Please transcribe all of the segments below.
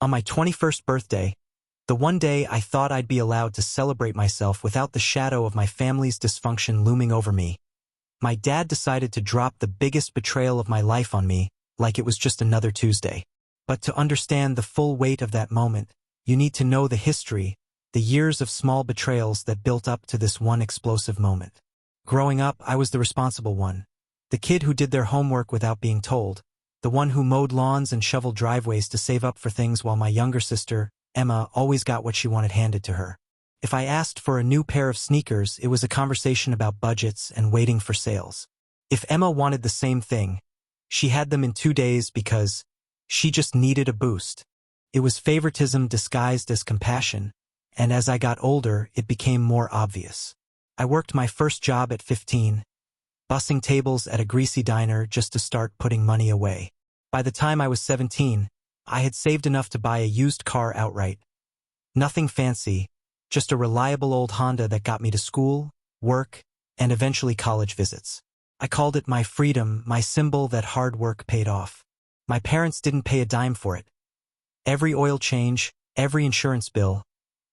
On my 21st birthday, the one day I thought I'd be allowed to celebrate myself without the shadow of my family's dysfunction looming over me, my dad decided to drop the biggest betrayal of my life on me, like it was just another Tuesday. But to understand the full weight of that moment, you need to know the history, the years of small betrayals that built up to this one explosive moment. Growing up, I was the responsible one. The kid who did their homework without being told. The one who mowed lawns and shoveled driveways to save up for things while my younger sister, Emma, always got what she wanted handed to her. If I asked for a new pair of sneakers, it was a conversation about budgets and waiting for sales. If Emma wanted the same thing, she had them in 2 days because she just needed a boost. It was favoritism disguised as compassion, and as I got older, it became more obvious. I worked my first job at 15, bussing tables at a greasy diner just to start putting money away. By the time I was 17, I had saved enough to buy a used car outright. Nothing fancy, just a reliable old Honda that got me to school, work, and eventually college visits. I called it my freedom, my symbol that hard work paid off. My parents didn't pay a dime for it. Every oil change, every insurance bill,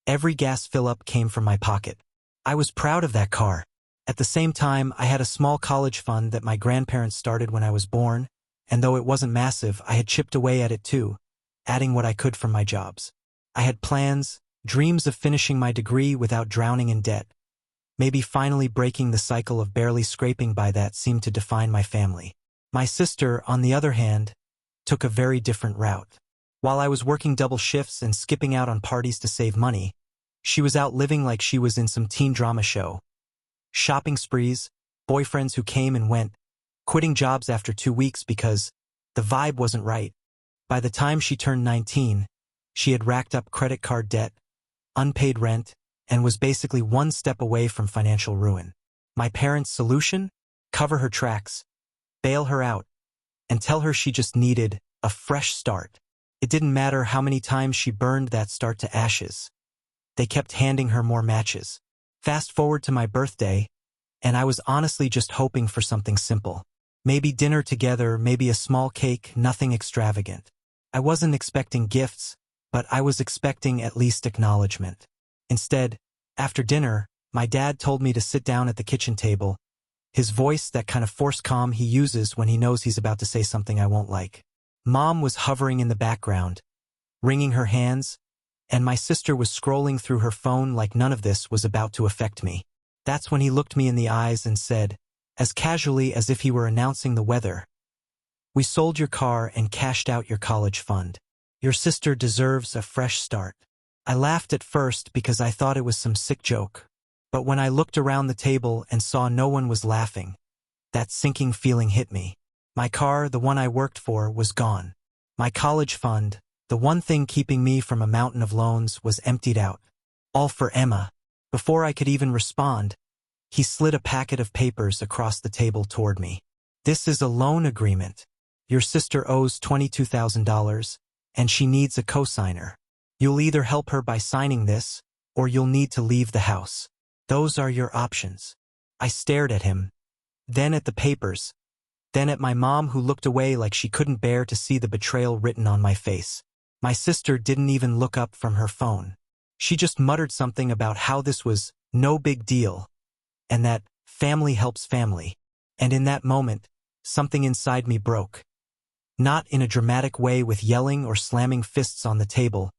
every gas fill-up came from my pocket. I was proud of that car. At the same time, I had a small college fund that my grandparents started when I was born, and though it wasn't massive, I had chipped away at it too, adding what I could from my jobs. I had plans, dreams of finishing my degree without drowning in debt. Maybe finally breaking the cycle of barely scraping by that seemed to define my family. My sister, on the other hand, took a very different route. While I was working double shifts and skipping out on parties to save money, she was out living like she was in some teen drama show. Shopping sprees, boyfriends who came and went, quitting jobs after 2 weeks because the vibe wasn't right. By the time she turned 19, she had racked up credit card debt, unpaid rent, and was basically one step away from financial ruin. My parents' solution? Cover her tracks, bail her out, and tell her she just needed a fresh start. It didn't matter how many times she burned that start to ashes. They kept handing her more matches. Fast forward to my birthday, and I was honestly just hoping for something simple. Maybe dinner together, maybe a small cake, nothing extravagant. I wasn't expecting gifts, but I was expecting at least acknowledgement. Instead, after dinner, my dad told me to sit down at the kitchen table, his voice that kind of forced calm he uses when he knows he's about to say something I won't like. Mom was hovering in the background, wringing her hands, and my sister was scrolling through her phone like none of this was about to affect me. That's when he looked me in the eyes and said, as casually as if he were announcing the weather, "We sold your car and cashed out your college fund. Your sister deserves a fresh start." I laughed at first because I thought it was some sick joke. But when I looked around the table and saw no one was laughing, that sinking feeling hit me. My car, the one I worked for, was gone. My college fund, the one thing keeping me from a mountain of loans, was emptied out. All for Emma. Before I could even respond, he slid a packet of papers across the table toward me. "This is a loan agreement. Your sister owes $22,000, and she needs a cosigner. You'll either help her by signing this, or you'll need to leave the house. Those are your options." I stared at him, then at the papers, then at my mom who looked away like she couldn't bear to see the betrayal written on my face. My sister didn't even look up from her phone. She just muttered something about how this was no big deal, and that family helps family. And in that moment, something inside me broke. Not in a dramatic way with yelling or slamming fists on the table,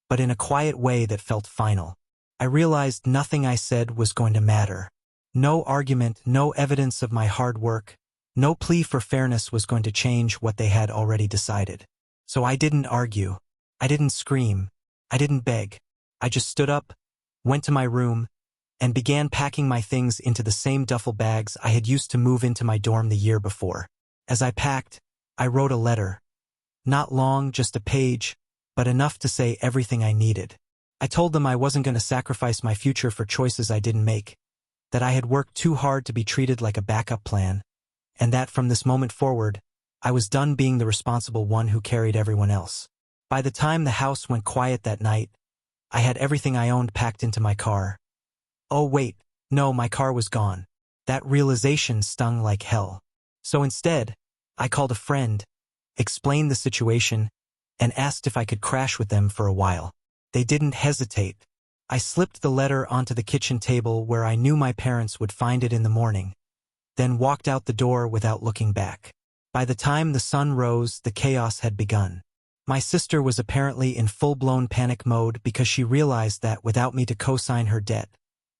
but in a quiet way that felt final. I realized nothing I said was going to matter. No argument, no evidence of my hard work, no plea for fairness was going to change what they had already decided. So I didn't argue. I didn't scream. I didn't beg. I just stood up, went to my room, and began packing my things into the same duffel bags I had used to move into my dorm the year before. As I packed, I wrote a letter. Not long, just a page, but enough to say everything I needed. I told them I wasn't going to sacrifice my future for choices I didn't make, that I had worked too hard to be treated like a backup plan, and that from this moment forward, I was done being the responsible one who carried everyone else. By the time the house went quiet that night, I had everything I owned packed into my car. Oh wait, no, my car was gone. That realization stung like hell. So instead, I called a friend, explained the situation, and asked if I could crash with them for a while. They didn't hesitate. I slipped the letter onto the kitchen table where I knew my parents would find it in the morning, then walked out the door without looking back. By the time the sun rose, the chaos had begun. My sister was apparently in full-blown panic mode because she realized that without me to co-sign her debt,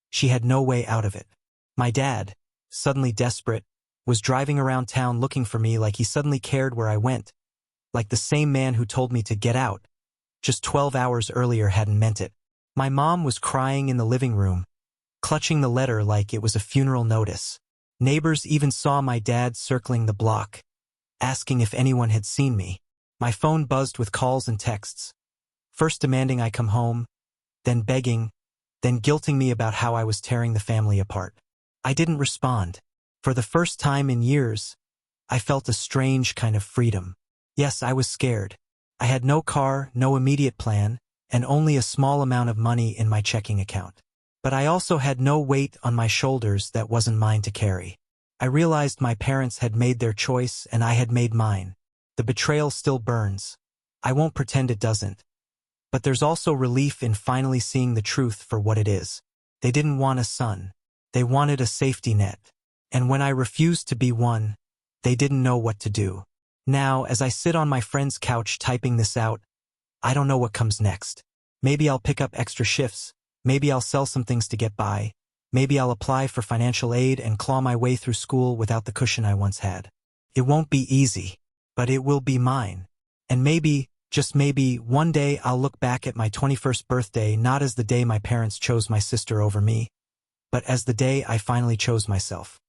she had no way out of it. My dad, suddenly desperate, was driving around town looking for me like he suddenly cared where I went, like the same man who told me to get out just 12 hours earlier hadn't meant it. My mom was crying in the living room, clutching the letter like it was a funeral notice. Neighbors even saw my dad circling the block, asking if anyone had seen me. My phone buzzed with calls and texts, first demanding I come home, then begging, then guilting me about how I was tearing the family apart. I didn't respond. For the first time in years, I felt a strange kind of freedom. Yes, I was scared. I had no car, no immediate plan, and only a small amount of money in my checking account. But I also had no weight on my shoulders that wasn't mine to carry. I realized my parents had made their choice and I had made mine. The betrayal still burns. I won't pretend it doesn't. But there's also relief in finally seeing the truth for what it is. They didn't want a son. They wanted a safety net. And when I refused to be one, they didn't know what to do. Now, as I sit on my friend's couch typing this out, I don't know what comes next. Maybe I'll pick up extra shifts. Maybe I'll sell some things to get by. Maybe I'll apply for financial aid and claw my way through school without the cushion I once had. It won't be easy, but it will be mine. And maybe, just maybe, one day I'll look back at my 21st birthday not as the day my parents chose my sister over me, but as the day I finally chose myself.